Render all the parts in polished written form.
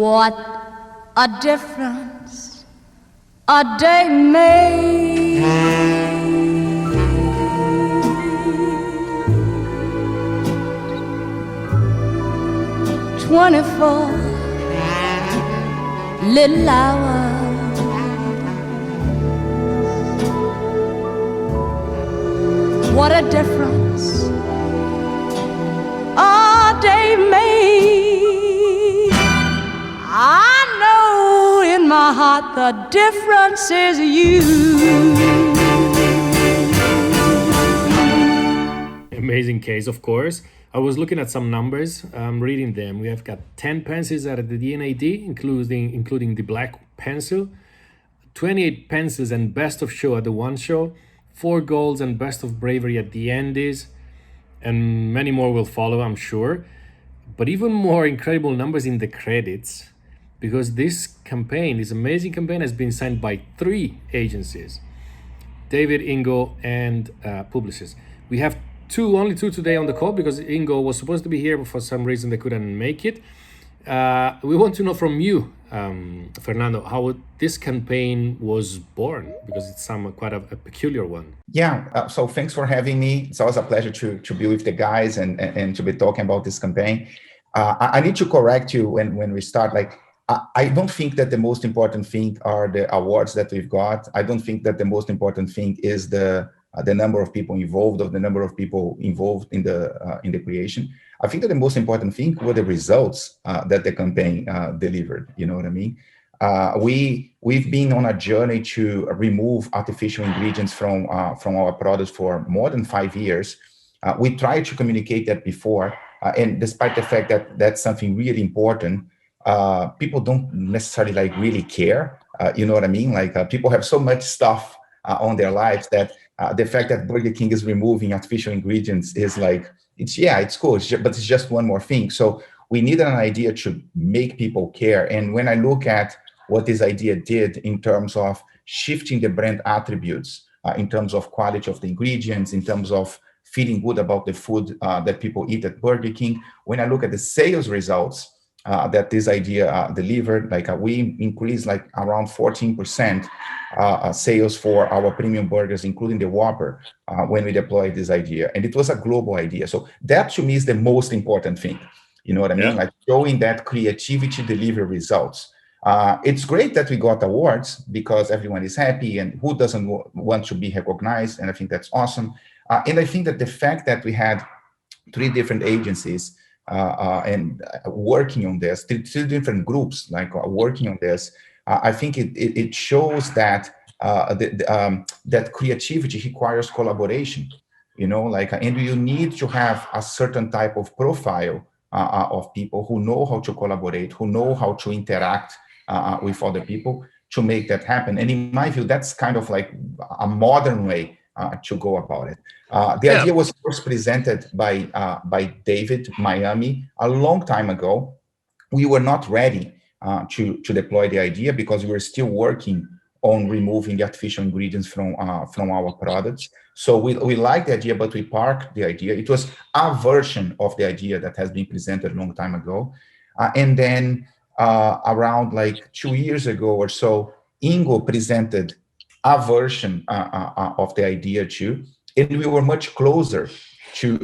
What a difference a day made. 24 little hours. What a difference a day made. I know in my heart the difference is you. Amazing case, of course. I was looking at some numbers, reading them. We have got 10 pencils at the DNAD, including the black pencil, 28 pencils and best of show at the one show, 4 golds and best of bravery at the Andes, and many more will follow, I'm sure. But even more incredible numbers in the credits, because this campaign, this amazing campaign, has been signed by 3 agencies: David, Ingo, and Publicis. We have only two today on the call because Ingo was supposed to be here, but for some reason they couldn't make it. We want to know from you, Fernando, how this campaign was born, because it's quite a peculiar one. Yeah, so thanks for having me. It's always a pleasure to be with the guys and to be talking about this campaign. I need to correct you when we start. I don't think that the most important thing are the awards that we've got. I don't think that the most important thing is the number of people involved, or the number of people involved in the creation. I think that the most important thing were the results that the campaign delivered. You know what I mean? We've been on a journey to remove artificial ingredients from our products for more than 5 years. We tried to communicate that before, and despite the fact that that's something really important, people don't necessarily really care. You know what I mean? People have so much stuff on their lives that the fact that Burger King is removing artificial ingredients is it's cool, but it's just one more thing. So we needed an idea to make people care. And when I look at what this idea did in terms of shifting the brand attributes, in terms of quality of the ingredients, in terms of feeling good about the food that people eat at Burger King, when I look at the sales results that this idea delivered, we increased around 14% sales for our premium burgers, including the Whopper, when we deployed this idea. And it was a global idea. So that to me is the most important thing. You know what I mean? Yeah. Showing that creativity deliver results. It's great that we got awards because everyone is happy, and who doesn't want to be recognized? And I think that's awesome. And I think that the fact that we had 3 different agencies and working on this, 2 different groups working on this, I think it shows that that creativity requires collaboration. And you need to have a certain type of profile of people who know how to collaborate, who know how to interact with other people to make that happen. And in my view, that's kind of like a modern way to go about it. The idea was first presented by David Miami a long time ago. We were not ready to deploy the idea because we were still working on removing the artificial ingredients from our products. So we liked the idea, but we parked the idea. It was a version of the idea that has been presented a long time ago. And then around 2 years ago or so, Ingo presented a version of the idea too. And we were much closer to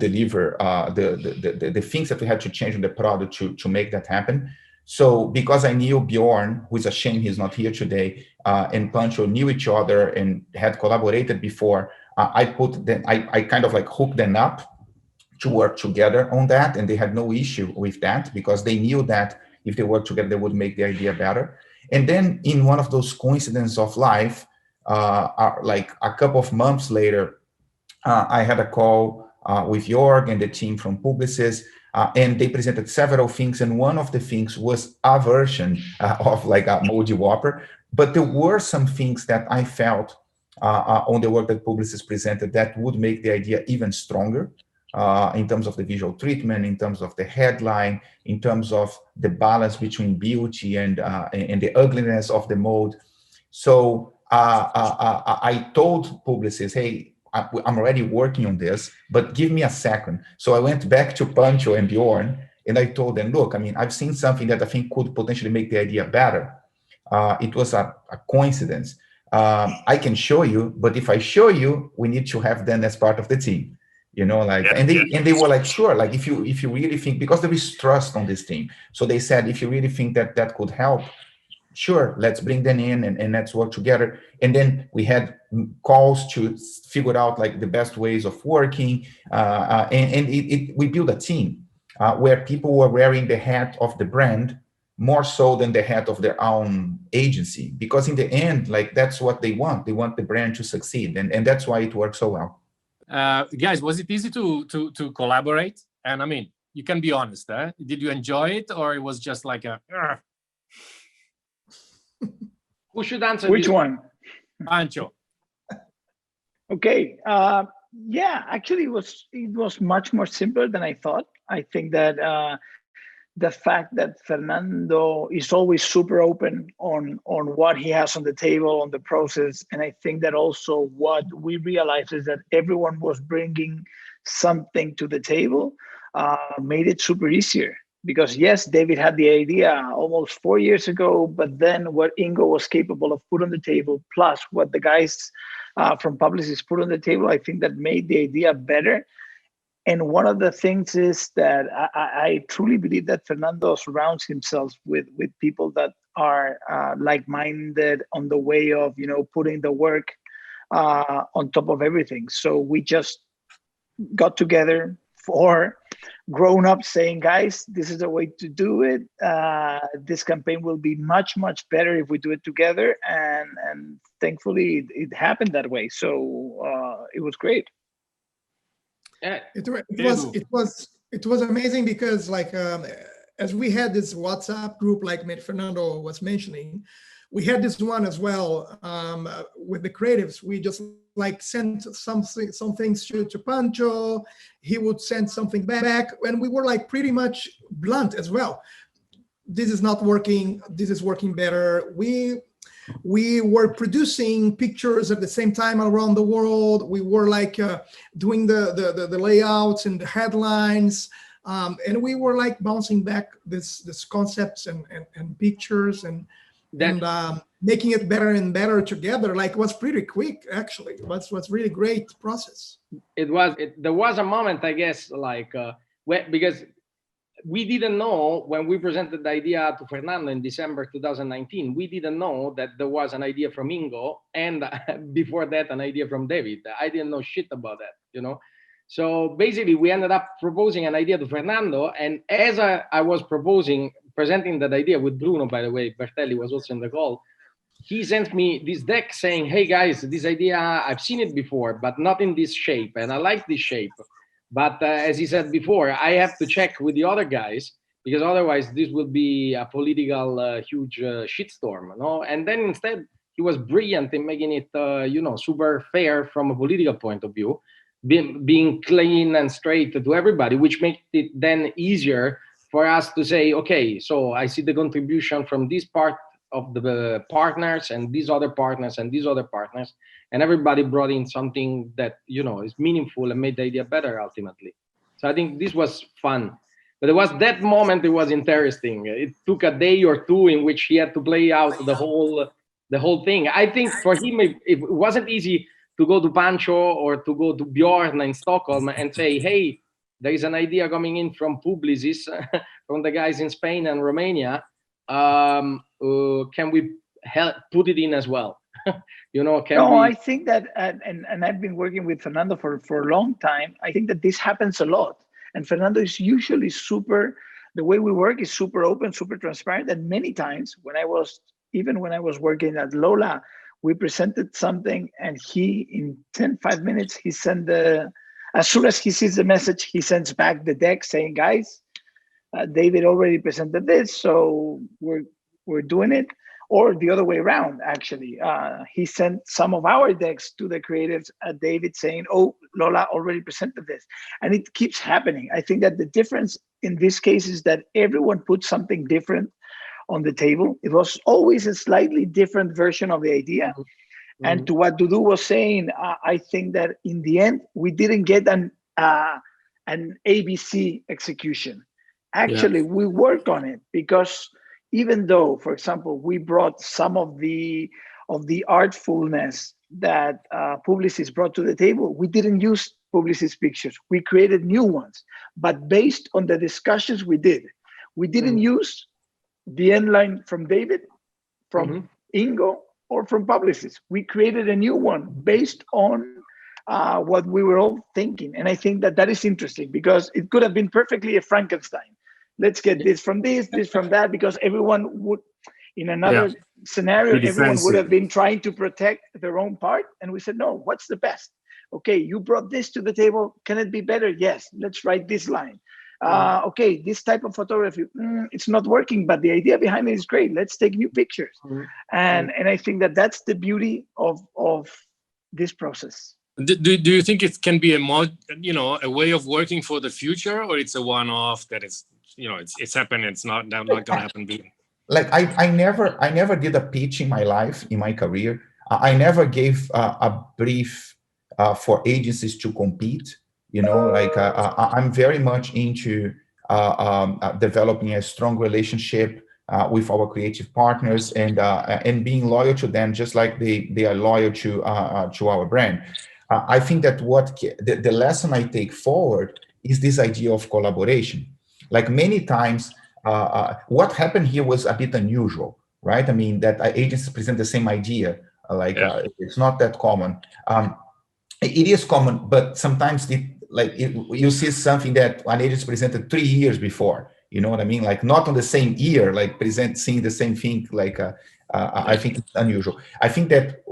deliver the things that we had to change in the product to make that happen. So because I knew Bjorn, who is a shame he's not here today, and Pancho knew each other and had collaborated before, I kind of hooked them up to work together on that. And they had no issue with that because they knew that if they worked together, they would make the idea better. And then in one of those coincidences of life, a couple of months later, I had a call with Jorg and the team from Publicis, and they presented several things. And one of the things was a version of a MOLDY WHOPPER. But there were some things that I felt on the work that Publicis presented that would make the idea even stronger in terms of the visual treatment, in terms of the headline, in terms of the balance between beauty and the ugliness of the mold. So I told Publicis, hey, I'm already working on this, but give me a second. So I went back to Pancho and Bjorn And I told them, look, I mean, I've seen something that I think could potentially make the idea better. It was a coincidence. I can show you, but if I show you, we need to have them as part of the team. You know, like, and they were like, sure, like if you really think, because there is trust on this team. So they said, if you really think that that could help, sure, let's bring them in and let's work together. And then we had calls to figure out like the best ways of working. And we built a team where people were wearing the hat of the brand more so than the hat of their own agency. Because in the end, like that's what they want. They want the brand to succeed. And that's why it works so well. Guys, was it easy to collaborate? And I mean, you can be honest, eh? Did you enjoy it, or it was just like a... Who should answer Which this? one? Pancho. Okay. Yeah, actually, it was much more simpler than I thought. I think that the fact that Fernando is always super open on what he has on the table, on the process, and I think that also what we realized is that everyone was bringing something to the table, made it super easier. Because yes, David had the idea almost 4 years ago, but then what Ingo was capable of put on the table, plus what the guys from Publicis put on the table, I think that made the idea better. And one of the things is that I truly believe that Fernando surrounds himself with people that are like-minded on the way of, you know, putting the work on top of everything. So we just got together for grown-ups saying, guys, this is the way to do it. This campaign will be much, much better if we do it together. And thankfully it happened that way. So it was great. It was amazing because like as we had this WhatsApp group like Fernando was mentioning, we had this one as well with the creatives. We just like sent some things to Pancho. He would send something back, and we were like pretty much blunt as well. This is not working. This is working better. We were producing pictures at the same time around the world. We were like doing the layouts and the headlines, and we were like bouncing back this concepts and pictures and making it better and better together. Like it was pretty quick, actually. It was really great process. There was a moment, I guess, like because we didn't know when we presented the idea to Fernando in December 2019, we didn't know that there was an idea from Ingo and before that, an idea from David. I didn't know shit about that, you know? So basically we ended up proposing an idea to Fernando. And as I was presenting that idea with Bruno, by the way, Bertelli was also in the call, he sent me this deck saying, hey guys, this idea, I've seen it before, but not in this shape. And I like this shape. But as he said before, I have to check with the other guys because otherwise this will be a political huge shitstorm, you know? And then instead he was brilliant in making it, you know, super fair from a political point of view, being clean and straight to everybody, which makes it then easier for us to say, okay, so I see the contribution from this part of the partners and these other partners and these other partners. And everybody brought in something that, you know, is meaningful and made the idea better ultimately. So I think this was fun. But it was that moment, it was interesting. It took a day or two in which he had to play out the whole thing. I think for him, it wasn't easy to go to Pancho or to go to Bjorn in Stockholm and say, hey, there is an idea coming in from Publicis, from the guys in Spain and Romania. Can we help put it in as well? You know, I think that, and I've been working with Fernando for a long time. I think that this happens a lot. And Fernando is usually the way we work is super open, super transparent. And many times when I was working at Lola, we presented something and he, in 5 minutes, he sent as soon as he sees the message, he sends back the deck saying, guys, David already presented this, so we're doing it. Or the other way around, actually. He sent some of our decks to the creatives, David saying, oh, Lola already presented this. And it keeps happening. I think that the difference in this case is that everyone put something different on the table. It was always a slightly different version of the idea. Mm-hmm. And to what Dudu was saying, I think that in the end, we didn't get an ABC execution. Actually, we worked on it because even though, for example, we brought some of the artfulness that Publicis brought to the table, we didn't use Publicis pictures. We created new ones, but based on the discussions we did. We didn't use the end line from David, from Ingo, or from Publicis. We created a new one based on what we were all thinking. And I think that that is interesting because it could have been perfectly a Frankenstein. Let's get this from this from that, because everyone would, in another scenario, everyone would have been trying to protect their own part. And we said, no, what's the best? Okay, you brought this to the table. Can it be better? Yes, let's write this line. Okay, this type of photography, it's not working, but the idea behind it is great. Let's take new pictures. And I think that that's the beauty of this process. Do you think it can be a more, a way of working for the future, or it's a one-off that it's happened, it's not going to happen? Like I never did a pitch in my life, in my career. I never gave a brief for agencies to compete. I'm very much into developing a strong relationship with our creative partners and being loyal to them, just like they are loyal to our brand. I think that the lesson I take forward is this idea of collaboration. Like many times, what happened here was a bit unusual, right? I mean, that agencies present the same idea. It's not that common. It is common, but sometimes you see something that an agency presented 3 years before. You know what I mean? Like not on the same year, like seeing the same thing. I think it's unusual. I think that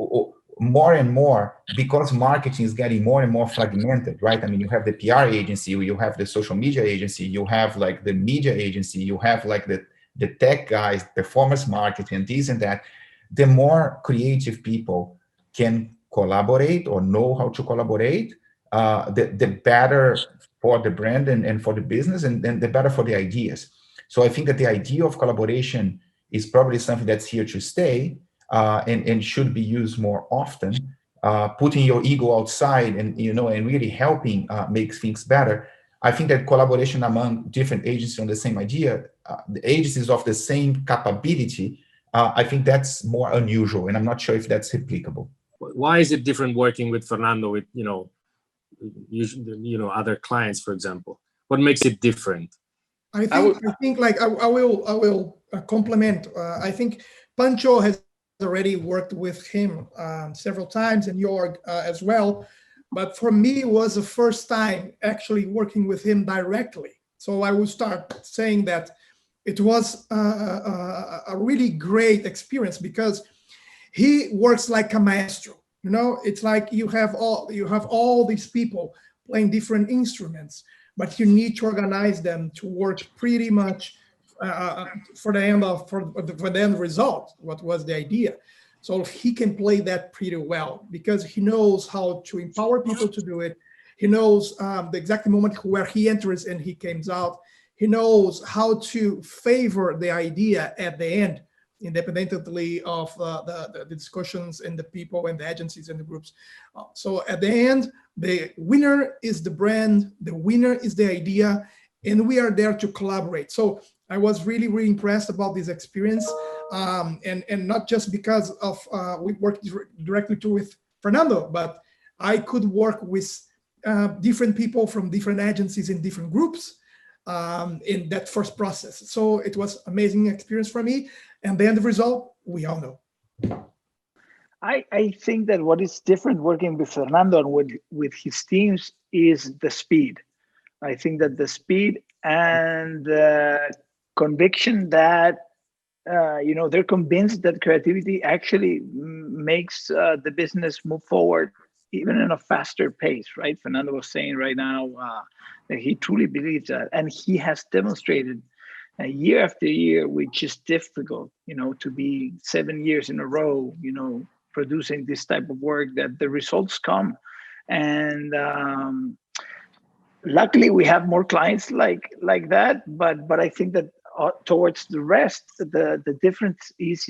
more and more, because marketing is getting more and more fragmented, right? I mean, you have the PR agency, you have the social media agency, you have like the media agency, you have like the tech guys, performance marketing, and this and that. The more creative people can collaborate or know how to collaborate, the better for the brand and for the business, and the better for the ideas. So I think that the idea of collaboration is probably something that's here to stay, and should be used more often. Putting your ego outside and really helping make things better. I think that collaboration among different agencies on the same idea, the agencies of the same capability, I think that's more unusual, and I'm not sure if that's replicable. Why is it different working with Fernando with other clients, for example? What makes it different? I think like I will compliment. I think Pancho has already worked with him several times, and Jorg as well. But for me, it was the first time actually working with him directly. So I will start saying that it was a really great experience because he works like a maestro. It's like you have all these people playing different instruments, but you need to organize them to work pretty much for the end result. What was the idea? So he can play that pretty well because he knows how to empower people to do it. He knows the exact moment where he enters and he comes out. He knows how to favor the idea at the end, independently of the discussions and the people and the agencies and the groups. So at the end, the winner is the brand, the winner is the idea, and we are there to collaborate. So I was really, really impressed about this experience, and not just because of we worked directly with Fernando, but I could work with different people from different agencies in different groups in that first process. So it was amazing experience for me. And the end result, we all know. I think that what is different working with Fernando and with his teams is the speed. I think that the speed and the conviction that, they're convinced that creativity actually makes the business move forward even in a faster pace, right? Fernando was saying right now that he truly believes that, and he has demonstrated year after year, which is difficult, to be 7 years in a row, producing this type of work, that the results come. And luckily we have more clients like that, but I think that towards the rest, the difference is,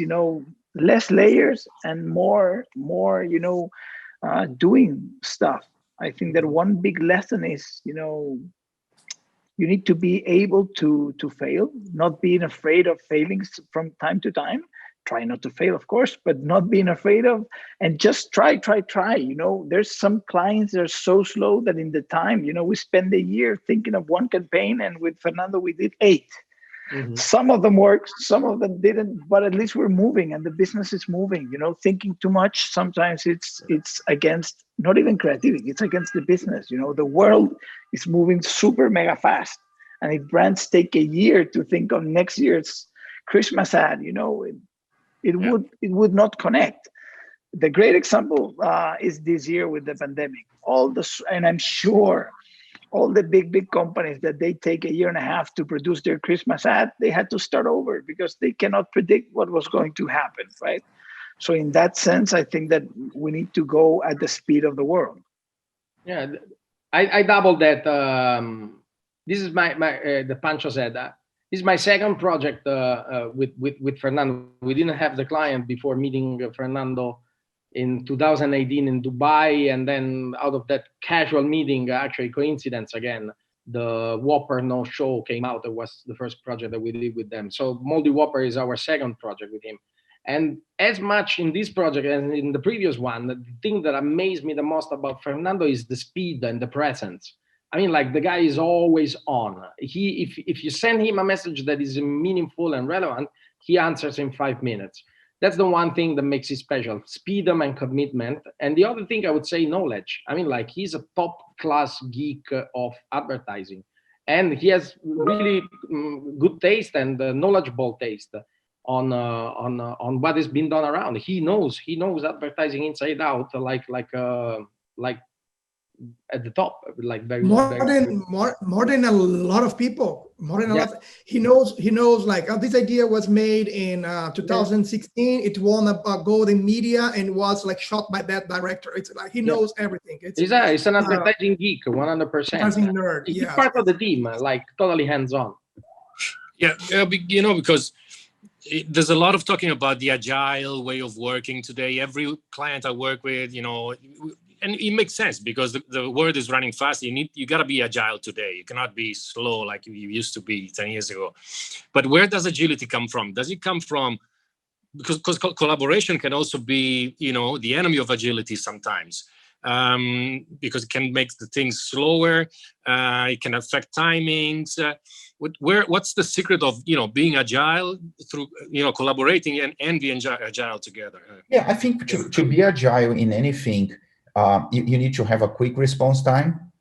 less layers and more, doing stuff. I think that one big lesson is, You need to be able to fail, not being afraid of failing from time to time. Try not to fail, of course, but not being afraid of, and just try. You know, there's some clients that are so slow that in the time, you know, we spend a year thinking of one campaign, and with Fernando, we did 8. Mhm. Some of them worked, some of them didn't, but at least we're moving and the business is moving. You know, thinking too much, sometimes it's against not even creativity, it's against the business. You know, the world is moving super mega fast. And if brands take a year to think of next year's Christmas ad, you know, it would not connect. The great example is this year with the pandemic. And I'm sure all the big companies that they take a year and a half to produce their Christmas ad, they had to start over because they cannot predict what was going to happen, right? So in that sense, I think that we need to go at the speed of the world. Yeah, I doubled that. This is my the Pancho said that. This is my second project with Fernando. We didn't have the client before meeting Fernando in 2018 in Dubai, and then out of that casual meeting, actually coincidence again, the Whopper No Show came out. It was the first project that we did with them. So Moldy Whopper is our second project with him. And as much in this project as in the previous one, the thing that amazed me the most about Fernando is the speed and the presence. I mean, like, the guy is always on. If you send him a message that is meaningful and relevant, he answers in 5 minutes. That's the one thing that makes it special: speed and commitment. And the other thing I would say, knowledge. I mean, like, he's a top class geek of advertising, and he has really good taste and knowledgeable taste on what has been done around. He knows advertising inside out, like at the top, like very more than a lot of people, more than a lot. He knows like, oh, this idea was made in 2016. It won a Golden Media and was like shot by that director. It's like he knows everything. He's an advertising geek, 100%. Advertising nerd. He's part of the team, like totally hands-on. Yeah, you know, because there's a lot of talking about the agile way of working today. Every client I work with, you know, and it makes sense because the world is running fast. You got to be agile today. You cannot be slow like you used to be 10 years ago. But where does agility come from? Does it come from, because collaboration can also be, you know, the enemy of agility sometimes, because it can make the things slower. It can affect timings. What's the secret of, you know, being agile through, you know, collaborating and being agile together? Yeah, I think to be agile in anything, you need to have a quick response time,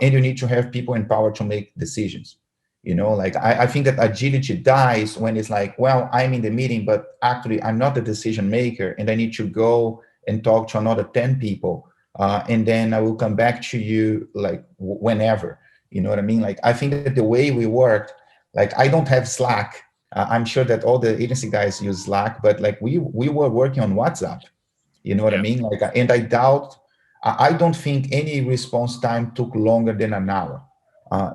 and you need to have people empowered to make decisions. You know, like I think that agility dies when it's like, well, I'm in the meeting, but actually I'm not the decision maker, and I need to go and talk to another 10 people, and then I will come back to you like whenever. You know what I mean? Like, I think that the way we worked, like, I don't have Slack. I'm sure that all the agency guys use Slack, but like we were working on WhatsApp. You know what I mean? Like, and I don't think any response time took longer than an hour.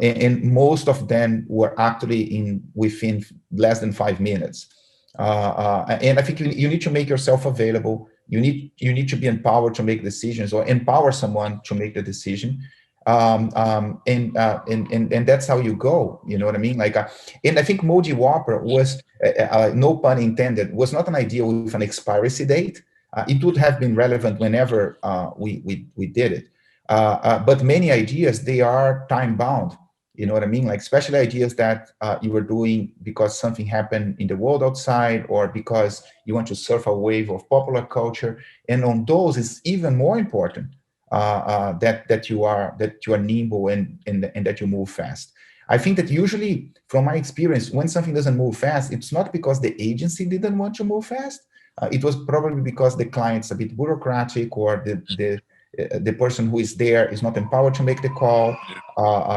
And most of them were actually within less than 5 minutes. And I think you need to make yourself available. You need to be empowered to make decisions, or empower someone to make the decision. And that's how you go. You know what I mean? Like, and I think Moldy Whopper was, no pun intended, was not an idea with an expiry date. It would have been relevant whenever we did it. But many ideas, they are time bound. You know what I mean? Like, especially ideas that you were doing because something happened in the world outside, or because you want to surf a wave of popular culture. And on those, it's even more important that you are nimble and that you move fast. I think that usually, from my experience, when something doesn't move fast, it's not because the agency didn't want to move fast. It was probably because the client's a bit bureaucratic, or the person who is there is not empowered to make the call,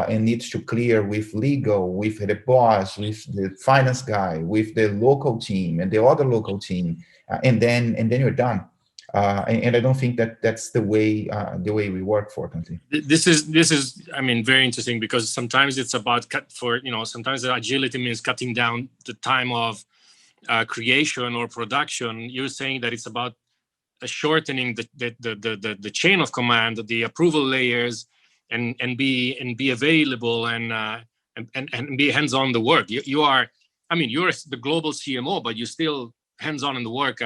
and needs to clear with legal, with the boss, with the finance guy, with the local team and the other local team, and then you're done. And I don't think that that's the way we work, fortunately. This is I mean, very interesting, because sometimes it's about sometimes the agility means cutting down the time of creation or production. You're saying that it's about shortening the chain of command, the approval layers, and be available, and and be hands-on the work. You are, I mean, you're the global CMO, but you're still hands-on in the work,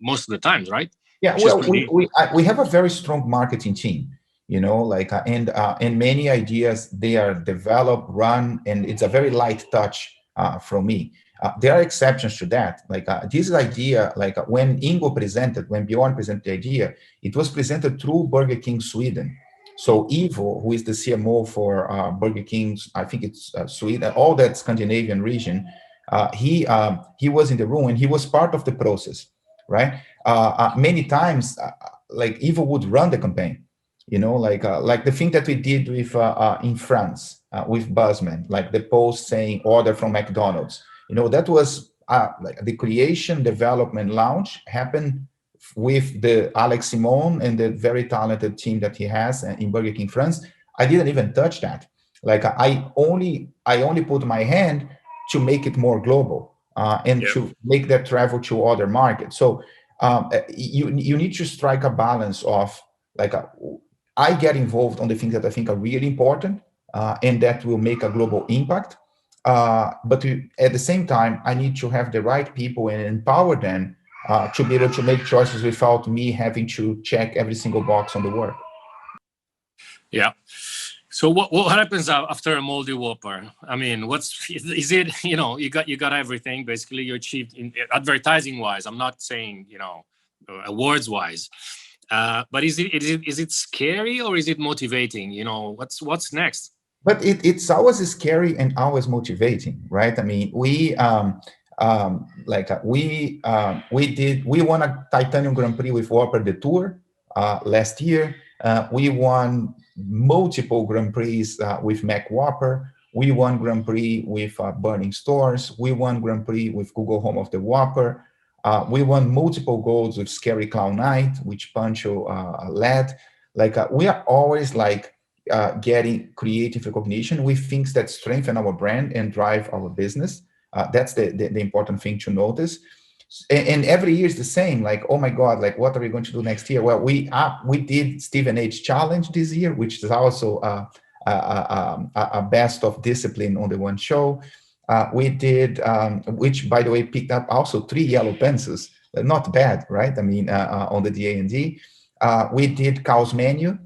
most of the times, right? Yeah, well, we have a very strong marketing team, and many ideas, they are developed, run, and it's a very light touch from me. There are exceptions to that. This idea, when Bjorn presented the idea, it was presented through Burger King Sweden. So Ivo, who is the CMO for Burger King, I think it's Sweden, all that Scandinavian region, he was in the room and he was part of the process, right? Many times, Ivo would run the campaign, like the thing that we did with in France with Buzzman, like the post saying order from McDonald's. That was the creation, development, launch happened with the Alex Simon and the very talented team that he has in Burger King France. I didn't even touch that. I only put my hand to make it more global and to make that travel to other markets. So you need to strike a balance of I get involved on the things that I think are really important and that will make a global impact. But at the same time, I need to have the right people and empower them to be able to make choices without me having to check every single box on the work. Yeah. So what happens after a Moldy Whopper? I mean, is it, you got everything basically you achieved in advertising wise. I'm not saying, awards wise, but is it scary or is it motivating? What's next? But it's always scary and always motivating, right? I mean, we won a Titanium Grand Prix with Whopper the Tour last year. We won multiple Grand Prix with Mac Whopper. We won Grand Prix with Burning Stores. We won Grand Prix with Google Home of the Whopper. We won multiple golds with Scary Clown Night, which Pancho led. We are always getting creative recognition with things that strengthen our brand and drive our business. That's the important thing to notice. And every year is the same. Oh my God, what are we going to do next year? Well, we did Stephen H. Challenge this year, which is also a best of discipline on the one show. We did, which by the way picked up also 3 yellow pencils. Not bad, right? I mean, on the D&D. We did Cow's Menu,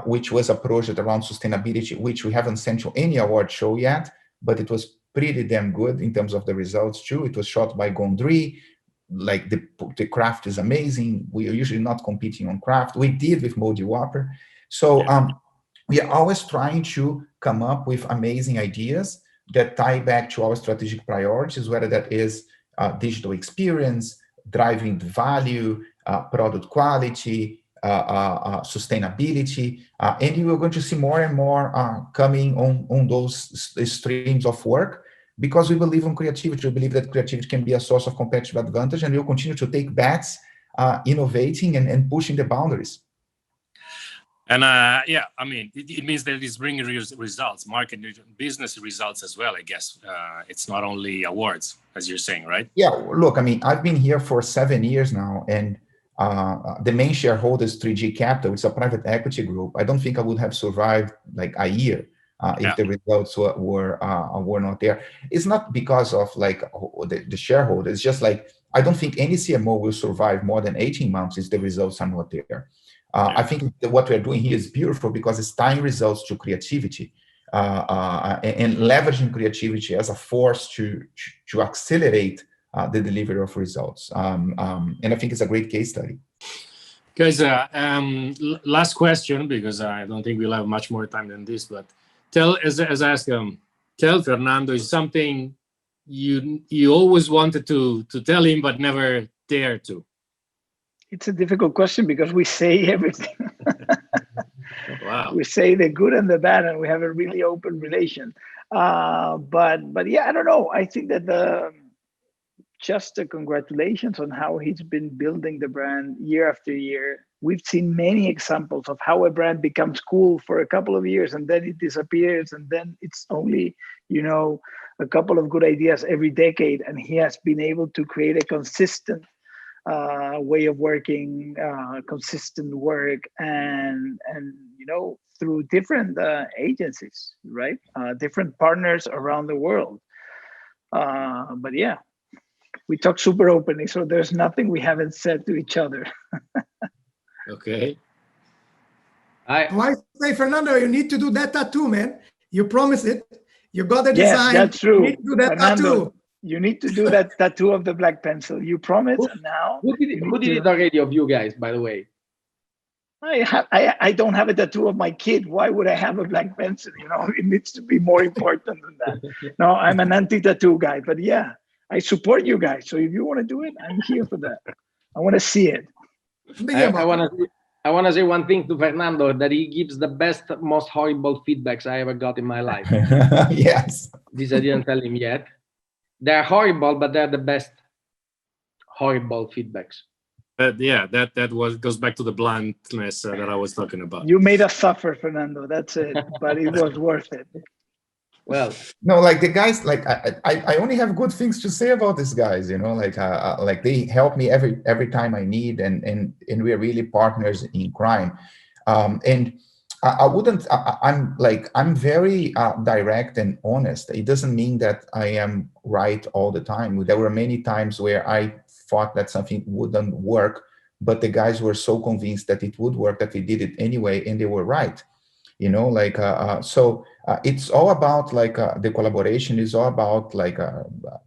which was a project around sustainability, which we haven't sent to any award show yet, but it was pretty damn good in terms of the results too. It was shot by Gondry. The craft is amazing. We are usually not competing on craft. We did with Moldy Whopper. So we are always trying to come up with amazing ideas that tie back to our strategic priorities, whether that is digital experience, driving value, product quality, sustainability, and you are going to see more and more coming on those streams of work, because we believe in creativity. We believe that creativity can be a source of competitive advantage, and we'll continue to take bets, innovating and pushing the boundaries. And I mean, it means that it's bringing results, market business results as well, I guess. It's not only awards, as you're saying, right? Yeah, look, I mean, I've been here for 7 years now, and the main shareholder is 3G Capital. It's a private equity group. I don't think I would have survived a year if the results were not there. It's not because of the shareholder. It's just I don't think any CMO will survive more than 18 months if the results are not there. I think what we're doing here is beautiful because it's tying results to creativity and leveraging creativity as a force to accelerate the delivery of results. And I think it's a great case study. Guys, last question, because I don't think we'll have much more time than this, but tell Fernando, is something you always wanted to tell him but never dared to? It's a difficult question because we say everything. Wow. We say the good and the bad, and we have a really open relation. But yeah, I don't know. I think that just the congratulations on how he's been building the brand year after year. We've seen many examples of how a brand becomes cool for a couple of years and then it disappears, and then it's only, a couple of good ideas every decade. And he has been able to create a consistent way of working, consistent work, and through different agencies, right? Different partners around the world. But yeah, we talk super openly, so there's nothing we haven't said to each other. Okay. I say, Fernando, you need to do that tattoo, man. You promised it. You got the design. That's true. You need to do that Fernando, tattoo. you need to do that tattoo of the black pencil. You promised, and now Who did it already of you guys, by the way? I don't have a tattoo of my kid. Why would I have a black pencil? It needs to be more important than that. No, I'm an anti-tattoo guy, but yeah, I support you guys. So if you want to do it, I'm here for that. I want to see it. I want to say one thing to Fernando, that he gives the best, most horrible feedbacks I ever got in my life. Yes. This I didn't tell him yet. They're horrible, but they're the best horrible feedbacks. Yeah, that goes back to the bluntness that I was talking about. You made us suffer, Fernando. That's it. But it was worth it. Well, no, like the guys, like I only have good things to say about these guys. Like they help me every time I need, and we are really partners in crime. And I'm very direct and honest. It doesn't mean that I am right all the time. There were many times where I thought that something wouldn't work, but the guys were so convinced that it would work that we did it anyway, and they were right. So it's all about the collaboration is all about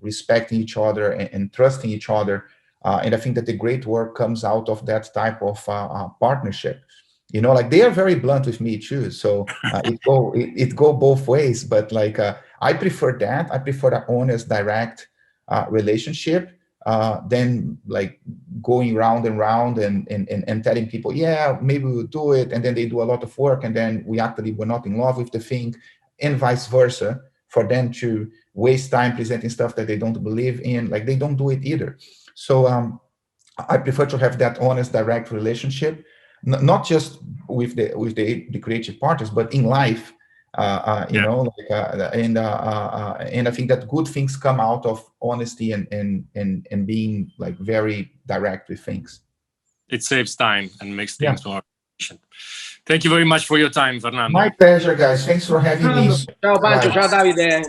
respecting each other and trusting each other. And I think that the great work comes out of that type of partnership. They are very blunt with me too. So it go both ways, but I prefer that. I prefer an honest, direct relationship than going round and round and telling people, yeah, maybe we'll do it. And then they do a lot of work. And then we actually were not in love with the thing, and vice versa, for them to waste time presenting stuff that they don't believe in. They don't do it either. So I prefer to have that honest, direct relationship, not just with the creative partners, but in life. And I think that good things come out of honesty and being very direct with things. It saves time and makes things more efficient. Thank you very much for your time, Fernando. My pleasure, guys. Thanks for having me. ciao Pancho, ciao Davide.